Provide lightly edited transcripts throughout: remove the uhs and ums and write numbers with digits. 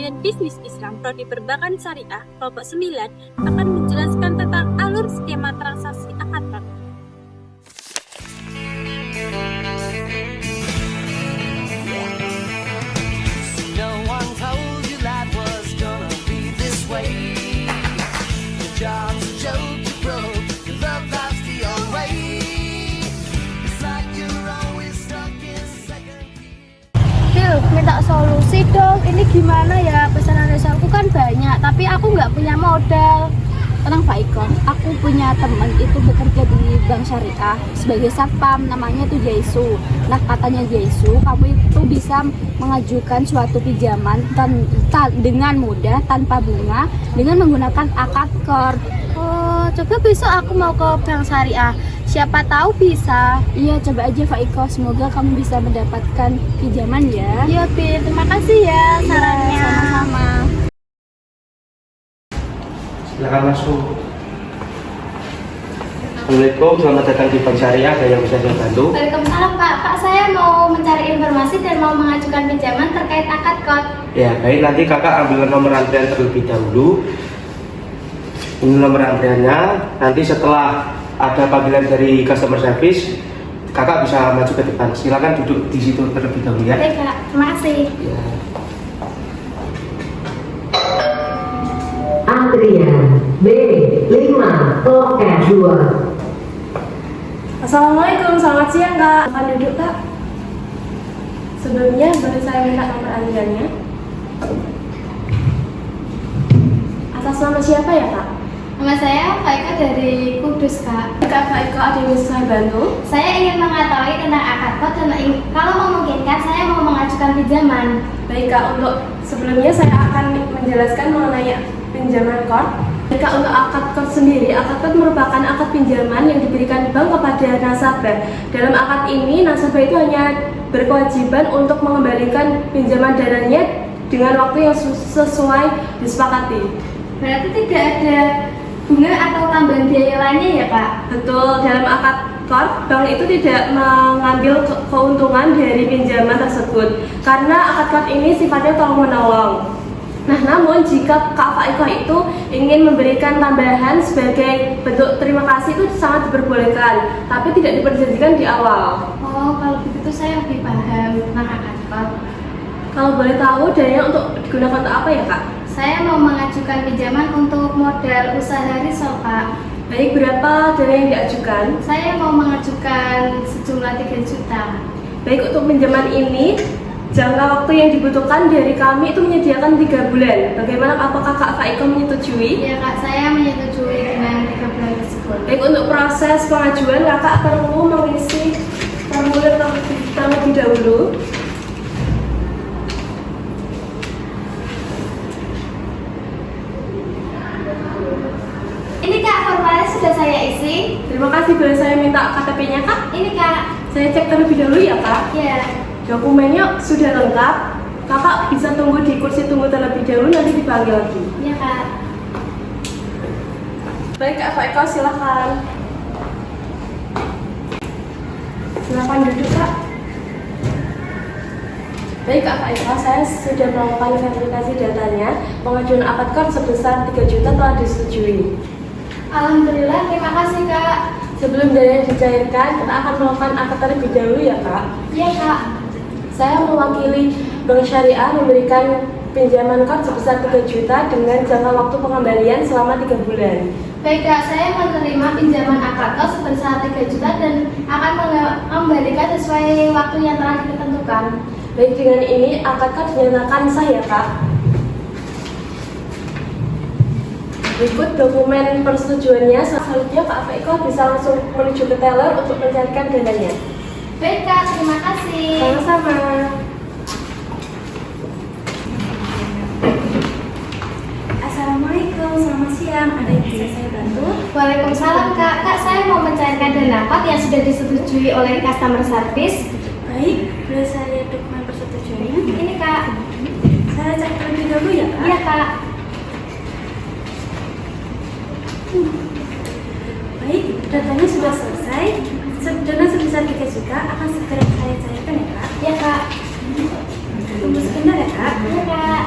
Pembinaan Bisnis Islam Prodi Perbankan Syariah Kelompok 9 akan menjelaskan tentang alur skema transaksi akad qard. No one told you life was gonna be this way. Your job's a joke, you broke, your love life's the old way. It's like you're always stuck in second gear. Minta solusi dong, ini gimana ya, pesanan resalku kan banyak tapi aku nggak punya modal. Tenang Pak Iko, aku punya teman itu bekerja di bank syariah sebagai satpam, namanya tuh Jaisu. Nah katanya Jaisu, kamu itu bisa mengajukan suatu pinjaman dengan mudah tanpa bunga dengan menggunakan akad qard. Oh, coba besok aku mau ke bank syariah, siapa tahu bisa. Iya, coba aja Pak Iko, semoga kamu bisa mendapatkan pinjaman ya. Iya Pi, terima kasih ya sarannya. Sama-sama. Silakan masuk. Assalamualaikum, selamat datang di Bank Syariah. Ada yang bisa saya bantu? Waalaikumsalam Pak. Pak, saya mau mencari informasi dan mau mengajukan pinjaman terkait akad qard. Ya, baik. Nanti kakak ambil nomor antrian terlebih dahulu. Ini nomor antriannya. Nanti setelah ada panggilan dari customer service, kakak bisa maju ke depan. Silakan duduk di situ terlebih dahulu ya. Oke Kak, terima kasih. Ya. Antrian B5 loket 2. Assalamualaikum, selamat siang Kak. Akan duduk Kak. Sebelumnya boleh saya minta nomor antriannya? Atas nama siapa ya Kak? Nama saya Kak Ika dari Kudus Kak. Kak Iko, ada yang bisa saya bantu? Saya ingin mengetahui tentang akad qard dan kalau memungkinkan saya mau mengajukan pinjaman. Baik Kak, untuk sebelumnya saya akan menjelaskan mengenai pinjaman qard. Jika untuk akad qard sendiri, akad qard merupakan akad pinjaman yang diberikan bank kepada nasabah. Dalam akad ini, nasabah itu hanya berkewajiban untuk mengembalikan pinjaman dananya dengan waktu yang sesuai disepakati. Berarti tidak ada bunga atau tambahan biaya lainnya ya Kak? Betul, dalam akad qard, bank itu tidak mengambil keuntungan dari pinjaman tersebut karena akad qard ini sifatnya tolong-menolong. Nah, namun jika Kak Faiko itu ingin memberikan tambahan sebagai bentuk terima kasih itu sangat diperbolehkan, tapi tidak diperjanjikan di awal. Oh, kalau begitu saya lebih paham tentang akad qard. Kalau boleh tahu, dananya untuk digunakan untuk apa ya Kak? Saya mau mengajukan pinjaman untuk modal usaha risol Kak. Baik, berapa dana yang diajukan? Saya mau mengajukan sejumlah 3 juta. Baik, untuk pinjaman ini jangka waktu yang dibutuhkan dari kami itu menyediakan 3 bulan. Bagaimana, apakah Kak Faiko menyetujui? Ya Kak, saya menyetujui dengan 3 bulan tersebut. Baik, untuk proses pengajuan kakak perlu mengisi formulir terlebih dahulu. Ini Kak, formulir sudah saya isi. Terima kasih, boleh saya minta KTP-nya Kak? Ini Kak. Saya cek terlebih dahulu ya Kak. Ya. Dokumennya sudah lengkap. Kakak bisa tunggu di kursi tunggu terlebih dahulu, nanti dipanggil lagi. Ya Kak. Baik Kak Faiko, silakan. Silakan duduk Kak. Baik Kak Faiko, saya sudah melakukan verifikasi datanya. Pengajuan akad qard sebesar 3 juta telah disetujui. Alhamdulillah, terima kasih Kak. Sebelum dana dicairkan, kita akan melakukan akad terlebih dahulu ya Kak. Iya Kak. Saya mewakili Bank Syariah memberikan pinjaman qard sebesar 3 juta dengan jangka waktu pengembalian selama 3 bulan. Baik Kak, saya menerima pinjaman akad qard sebesar 3 juta dan akan mengembalikan sesuai waktu yang telah ditentukan. Baik, dengan ini akad qard dinyatakan sah ya Kak. Berikut dokumen persetujuannya. Selanjutnya Kak Faiko bisa langsung menuju ke teller untuk mencarikan dananya. Baik Kak, terima kasih. Sama-sama. Assalamualaikum, selamat siang. Ada yang bisa saya bantu? Waalaikumsalam Kak. Kak, saya mau mencairkan dana qard yang sudah disetujui oleh customer service. Baik, boleh saya lihat dokumen persetujuannya? Ini Kak. Saya cek terlebih dahulu ya Kak? Iya Kak. Baik, datanya sudah selesai. Dana sebesar 3 juta akan segera saya cairkan ya Kak? Iya Kak. Tunggu sebentar ya Kak. Iya Kak.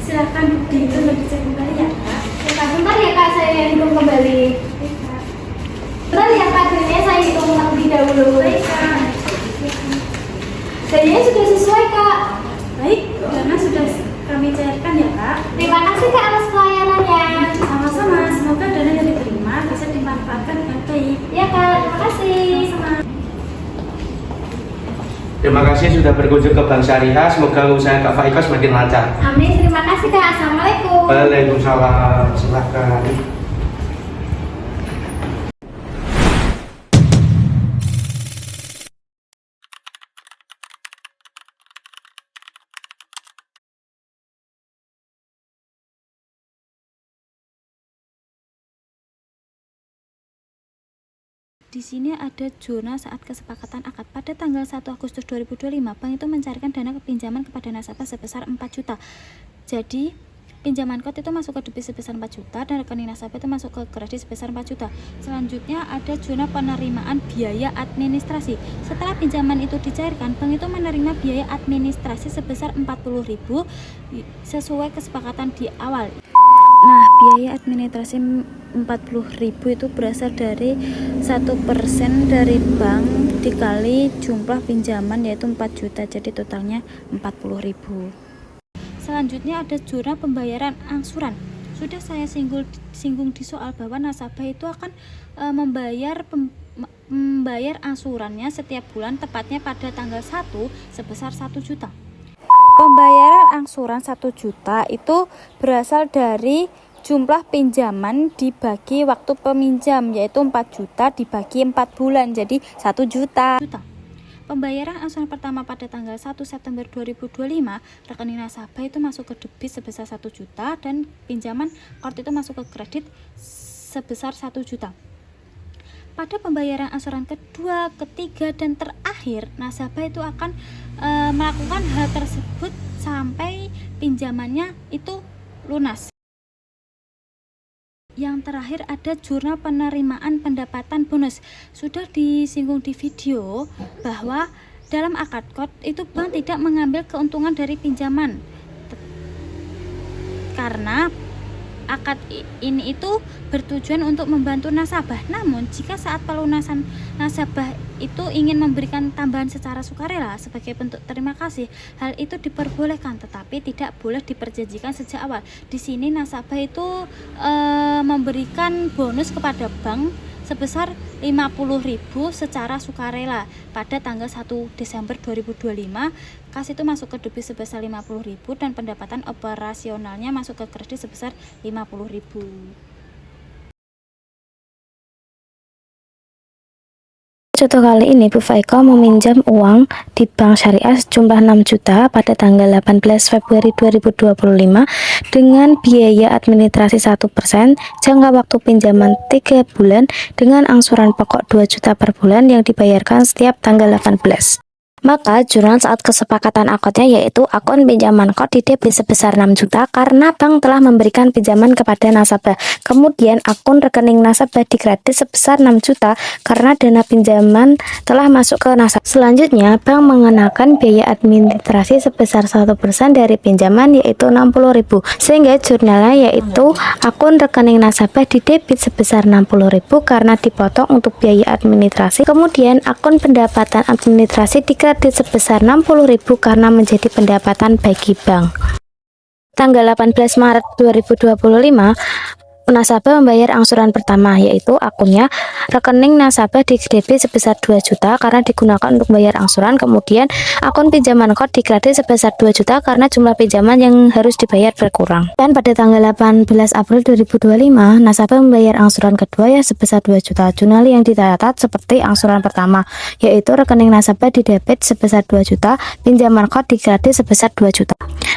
Silakan bukti itu dicek kembali ya Kak. Sebentar ya Kak, saya hitung kembali. Bentar ya Kak, dirinya saya hitung terlebih dahulu. Baik Kak. Dirinya sudah sesuai Kak. Baik, dana sudah kami cairkan ya Kak. Terima kasih Kak atas pelayanannya. Sama-sama, semoga dana yang diterima bisa dimanfaatkan dengan baik. Ya Kak, terima kasih. Sama-sama. Terima kasih sudah berkunjung ke Bank Syariah. Semoga usaha Kak Faiko semakin lancar. Amin, terima kasih Kak. Assalamualaikum. Waalaikumsalam. Silakan. Di sini ada zona saat kesepakatan akad pada tanggal 1 Agustus 2025, bank itu mencarikan dana pinjaman kepada nasabah sebesar 4 juta. Jadi pinjaman kod itu masuk ke debit sebesar 4 juta dan rekening nasabah itu masuk ke kredit sebesar 4 juta. Selanjutnya ada zona penerimaan biaya administrasi. Setelah pinjaman itu dicairkan, bank itu menerima biaya administrasi sebesar 40.000 sesuai kesepakatan di awal. Nah, biaya administrasi 40.000 itu berasal dari 1% dari bank dikali jumlah pinjaman yaitu 4 juta, jadi totalnya 40.000. Selanjutnya ada zona pembayaran angsuran. Sudah saya singgung di soal bahwa nasabah itu akan membayar angsurannya setiap bulan, tepatnya pada tanggal 1 sebesar 1 juta. Pembayaran angsuran 1 juta itu berasal dari jumlah pinjaman dibagi waktu peminjam, yaitu 4 juta dibagi 4 bulan, jadi 1 juta. Pembayaran angsuran pertama pada tanggal 1 September 2025, rekening nasabah itu masuk ke debit sebesar 1 juta dan pinjaman kord itu masuk ke kredit sebesar 1 juta. Pada pembayaran angsuran kedua, ketiga, dan terakhir, nasabah itu akan melakukan hal tersebut sampai pinjamannya itu lunas. Yang terakhir ada zona penerimaan pendapatan bonus. Sudah disinggung di video bahwa dalam akad kod itu bank tidak mengambil keuntungan dari pinjaman karena akad ini itu bertujuan untuk membantu nasabah. Namun jika saat pelunasan nasabah itu ingin memberikan tambahan secara sukarela sebagai bentuk terima kasih, hal itu diperbolehkan, tetapi tidak boleh diperjanjikan sejak awal. Di sini nasabah itu memberikan bonus kepada bank sebesar 50.000 secara sukarela pada tanggal 1 Desember 2025. Kas itu masuk ke debit sebesar 50.000 dan pendapatan operasionalnya masuk ke kredit sebesar 50.000. Contoh kali ini Bu Faiko meminjam uang di Bank Syariah sejumlah 6 juta pada tanggal 18 Februari 2025 dengan biaya administrasi 1%, jangka waktu pinjaman 3 bulan dengan angsuran pokok 2 juta per bulan yang dibayarkan setiap tanggal 18. Maka jurnal saat kesepakatan akadnya yaitu akun pinjaman kod di debit sebesar 6 juta karena bank telah memberikan pinjaman kepada nasabah. Kemudian akun rekening nasabah di kredit sebesar 6 juta karena dana pinjaman telah masuk ke nasabah. Selanjutnya bank mengenakan biaya administrasi sebesar 1% dari pinjaman yaitu 60.000, sehingga jurnalnya yaitu akun rekening nasabah di debit sebesar 60.000 karena dipotong untuk biaya administrasi. Kemudian akun pendapatan administrasi di kredit sebesar 60.000 karena menjadi pendapatan bagi bank. Tanggal 18 Maret 2025, nasabah membayar angsuran pertama yaitu akunnya rekening nasabah di debit sebesar 2 juta karena digunakan untuk bayar angsuran. Kemudian akun pinjaman kod di kredit sebesar 2 juta karena jumlah pinjaman yang harus dibayar berkurang. Dan pada tanggal 18 April 2025, nasabah membayar angsuran kedua ya sebesar 2 juta. Jurnal yang dicatat seperti angsuran pertama yaitu rekening nasabah di debit sebesar 2 juta, pinjaman kod di kredit sebesar 2 juta.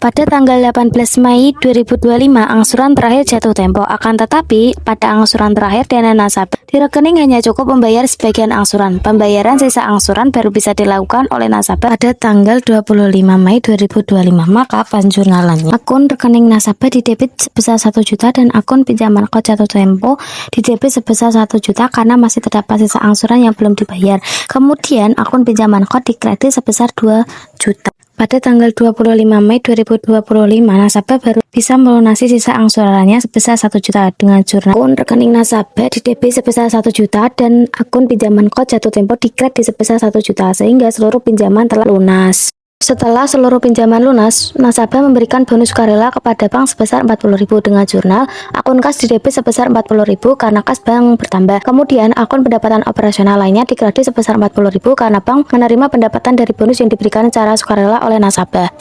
Pada tanggal 18 Mei 2025, angsuran terakhir jatuh tempo. Akan tetapi, pada angsuran terakhir dana nasabah di rekening hanya cukup membayar sebagian angsuran. Pembayaran sisa angsuran baru bisa dilakukan oleh nasabah pada tanggal 25 Mei 2025. Maka penjurnalannya, akun rekening nasabah didebit sebesar 1 juta dan akun pinjaman kod jatuh tempo didebit sebesar 1 juta karena masih terdapat sisa angsuran yang belum dibayar. Kemudian akun pinjaman kod dikredit sebesar 2 juta. Pada tanggal 25 Mei 2025, nasabah baru bisa melunasi sisa angsurannya sebesar 1 juta dengan jurnal akun rekening nasabah didebit sebesar 1 juta dan akun pinjaman kod jatuh tempo dikredit sebesar 1 juta sehingga seluruh pinjaman telah lunas. Setelah seluruh pinjaman lunas, nasabah memberikan bonus sukarela kepada bank sebesar 40.000 dengan jurnal. Akun kas didebit sebesar 40.000 karena kas bank bertambah. Kemudian akun pendapatan operasional lainnya dikredit sebesar 40.000 karena bank menerima pendapatan dari bonus yang diberikan secara sukarela oleh nasabah.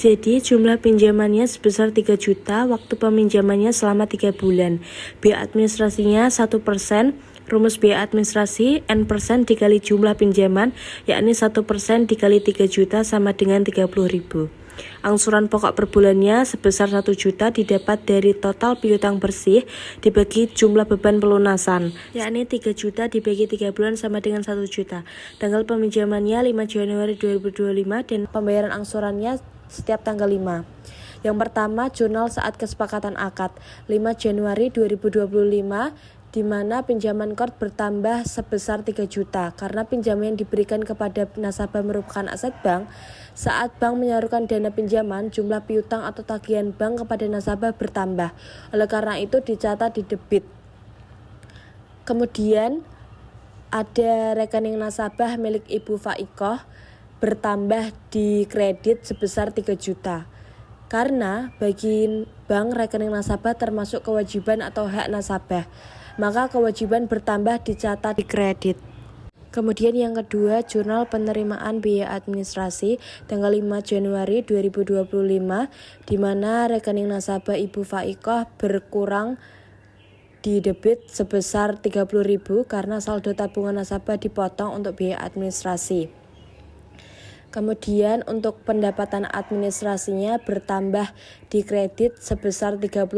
Jadi jumlah pinjamannya sebesar 3 juta, waktu peminjamannya selama 3 bulan. Biaya administrasinya 1%, rumus biaya administrasi N% dikali jumlah pinjaman, yakni 1% dikali 3 juta sama dengan 30.000. Angsuran pokok per bulannya sebesar 1 juta didapat dari total piutang bersih dibagi jumlah beban pelunasan, yakni 3 juta dibagi 3 bulan sama dengan 1 juta. Tanggal peminjamannya 5 Januari 2025 dan pembayaran angsurannya setiap tanggal 5. Yang pertama, jurnal saat kesepakatan akad 5 Januari 2025 di mana pinjaman kord bertambah sebesar 3 juta karena pinjaman yang diberikan kepada nasabah merupakan aset bank. Saat bank menyaluran dana pinjaman, jumlah piutang atau tagihan bank kepada nasabah bertambah. Oleh karena itu dicatat di debit. Kemudian ada rekening nasabah milik Ibu Faikoh bertambah di kredit sebesar 3 juta. Karena bagi bank rekening nasabah termasuk kewajiban atau hak nasabah, maka kewajiban bertambah dicatat di kredit. Kemudian yang kedua, jurnal penerimaan biaya administrasi tanggal 5 Januari 2025 di mana rekening nasabah Ibu Faikoh berkurang di debit sebesar 30.000 karena saldo tabungan nasabah dipotong untuk biaya administrasi. Kemudian untuk pendapatan administrasinya bertambah di kredit sebesar 30.000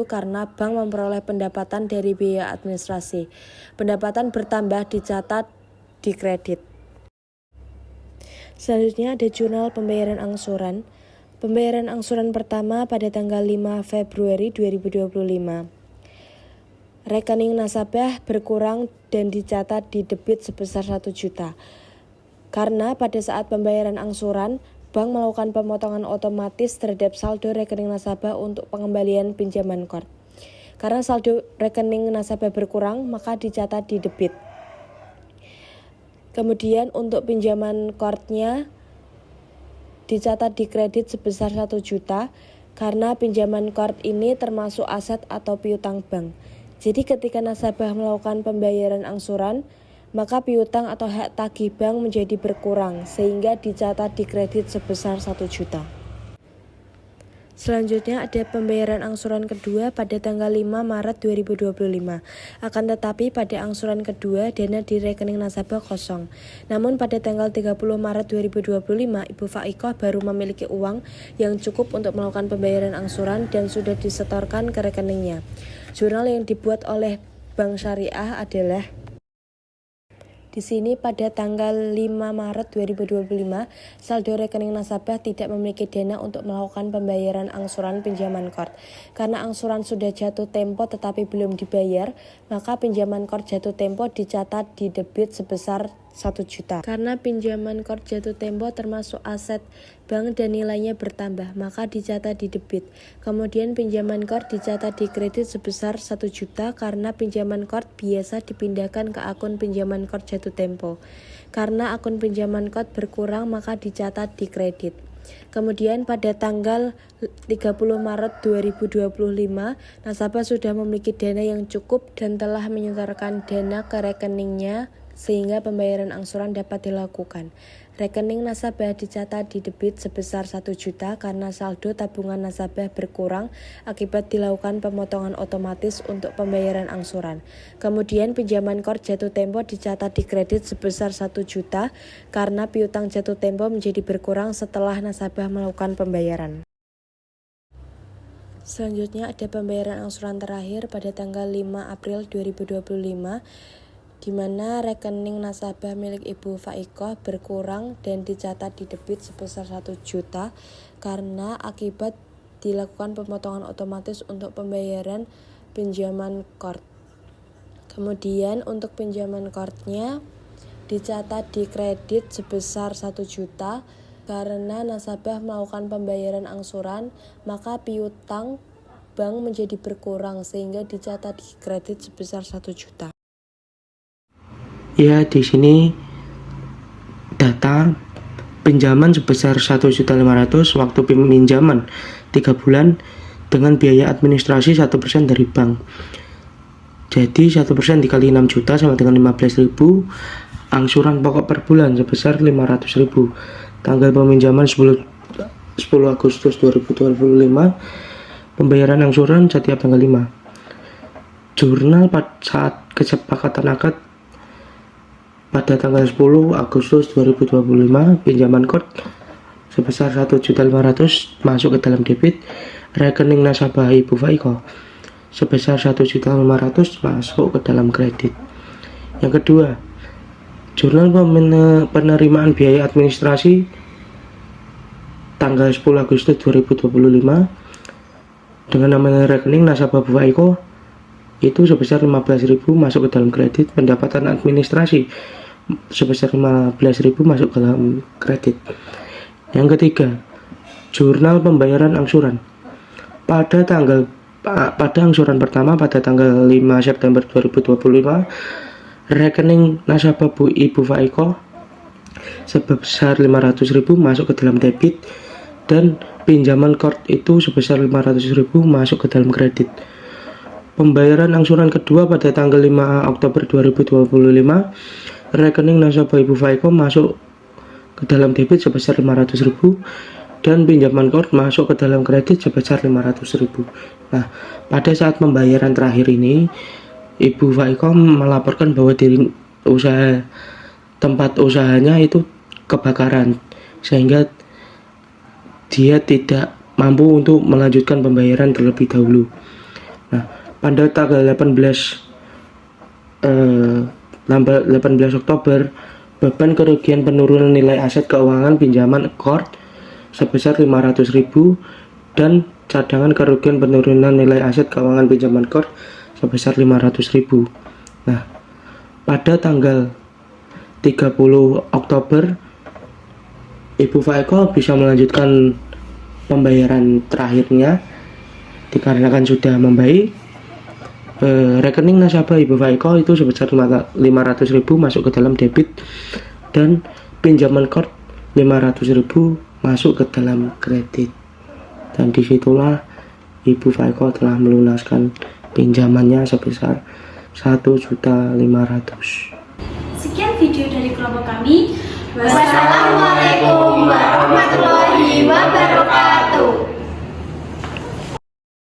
karena bank memperoleh pendapatan dari biaya administrasi. Pendapatan bertambah dicatat di kredit. Selanjutnya ada jurnal pembayaran angsuran. Pembayaran angsuran pertama pada tanggal 5 Februari 2025. Rekening nasabah berkurang dan dicatat di debit sebesar 1 juta. Karena pada saat pembayaran angsuran, bank melakukan pemotongan otomatis terhadap saldo rekening nasabah untuk pengembalian pinjaman kord. Karena saldo rekening nasabah berkurang, maka dicatat di debit. Kemudian untuk pinjaman kordnya dicatat di kredit sebesar 1 juta karena pinjaman kord ini termasuk aset atau piutang bank. Jadi ketika nasabah melakukan pembayaran angsuran, maka piutang atau hak tagih bank menjadi berkurang sehingga dicatat di kredit sebesar 1 juta. Selanjutnya ada pembayaran angsuran kedua pada tanggal 5 Maret 2025. Akan tetapi pada angsuran kedua dana di rekening nasabah kosong. Namun pada tanggal 30 Maret 2025 Ibu Faikoh baru memiliki uang yang cukup untuk melakukan pembayaran angsuran dan sudah disetorkan ke rekeningnya. Jurnal yang dibuat oleh Bank Syariah adalah di sini pada tanggal 5 Maret 2025, saldo rekening nasabah tidak memiliki dana untuk melakukan pembayaran angsuran pinjaman kord. Karena angsuran sudah jatuh tempo tetapi belum dibayar, maka pinjaman kord jatuh tempo dicatat di debit sebesar 1 juta. Karena pinjaman kord jatuh tempo termasuk aset bank dan nilainya bertambah, maka dicatat di debit. Kemudian pinjaman kord dicatat di kredit sebesar 1 juta karena pinjaman kord biasa dipindahkan ke akun pinjaman kord jatuh tempo. Karena akun pinjaman kord berkurang, maka dicatat di kredit. Kemudian pada tanggal 30 Maret 2025, nasabah sudah memiliki dana yang cukup dan telah menyetorkan dana ke rekeningnya sehingga pembayaran angsuran dapat dilakukan. Rekening nasabah dicatat di debit sebesar 1 juta karena saldo tabungan nasabah berkurang akibat dilakukan pemotongan otomatis untuk pembayaran angsuran. Kemudian pinjaman kor jatuh tempo dicatat di kredit sebesar 1 juta karena piutang jatuh tempo menjadi berkurang setelah nasabah melakukan pembayaran. Selanjutnya ada pembayaran angsuran terakhir pada tanggal 5 April 2025 di mana rekening nasabah milik Ibu Faikoh berkurang dan dicatat di debit sebesar 1 juta karena akibat dilakukan pemotongan otomatis untuk pembayaran pinjaman kor. Kemudian untuk pinjaman kornya dicatat di kredit sebesar 1 juta karena nasabah melakukan pembayaran angsuran, maka piutang bank menjadi berkurang sehingga dicatat di kredit sebesar 1 juta. Ya, di sini data pinjaman sebesar 1.500.000 waktu peminjaman 3 bulan dengan biaya administrasi 1% dari bank. Jadi 1% dikali 6 juta sama dengan 15.000. Angsuran pokok per bulan sebesar 500.000. Tanggal peminjaman 10 Agustus 2025. Pembayaran angsuran setiap tanggal 5. Jurnal saat kesepakatan akad pada tanggal 10 Agustus 2025, pinjaman kor sebesar 1.500.000 masuk ke dalam debit rekening nasabah Ibu Faikoh sebesar 1.500.000 masuk ke dalam kredit. Yang kedua, jurnal penerimaan biaya administrasi tanggal 10 Agustus 2025 dengan nama rekening nasabah Ibu Faikoh itu sebesar 15.000 masuk ke dalam kredit. Pendapatan administrasi sebesar 15.000 masuk ke dalam kredit. Yang ketiga, jurnal pembayaran angsuran pada angsuran pertama pada tanggal 5 September 2025 rekening nasabah Ibu Faikoh sebesar 500.000 masuk ke dalam debit dan pinjaman kor itu sebesar 500.000 masuk ke dalam kredit. Pembayaran angsuran kedua pada tanggal 5 Oktober 2025, rekening nasabah Ibu Faikoh masuk ke dalam debit sebesar 500.000 dan pinjaman kor masuk ke dalam kredit sebesar 500.000. Nah, pada saat pembayaran terakhir ini, Ibu Faikoh melaporkan bahwa tempat usahanya itu kebakaran sehingga dia tidak mampu untuk melanjutkan pembayaran terlebih dahulu. Nah, pada tanggal 18 Oktober, beban kerugian penurunan nilai aset keuangan pinjaman kor sebesar 500.000 dan cadangan kerugian penurunan nilai aset keuangan pinjaman kor sebesar 500.000. Nah, pada tanggal 30 Oktober, Ibu Faikoh bisa melanjutkan pembayaran terakhirnya dikarenakan sudah membaik. Rekening nasabah Ibu Faikoh itu sebesar 500.000 masuk ke dalam debit dan pinjaman kor 500.000 masuk ke dalam kredit. Dan disitulah Ibu Faikoh telah melunaskan pinjamannya sebesar 1.500.000. Sekian video dari kelompok kami. Wassalamualaikum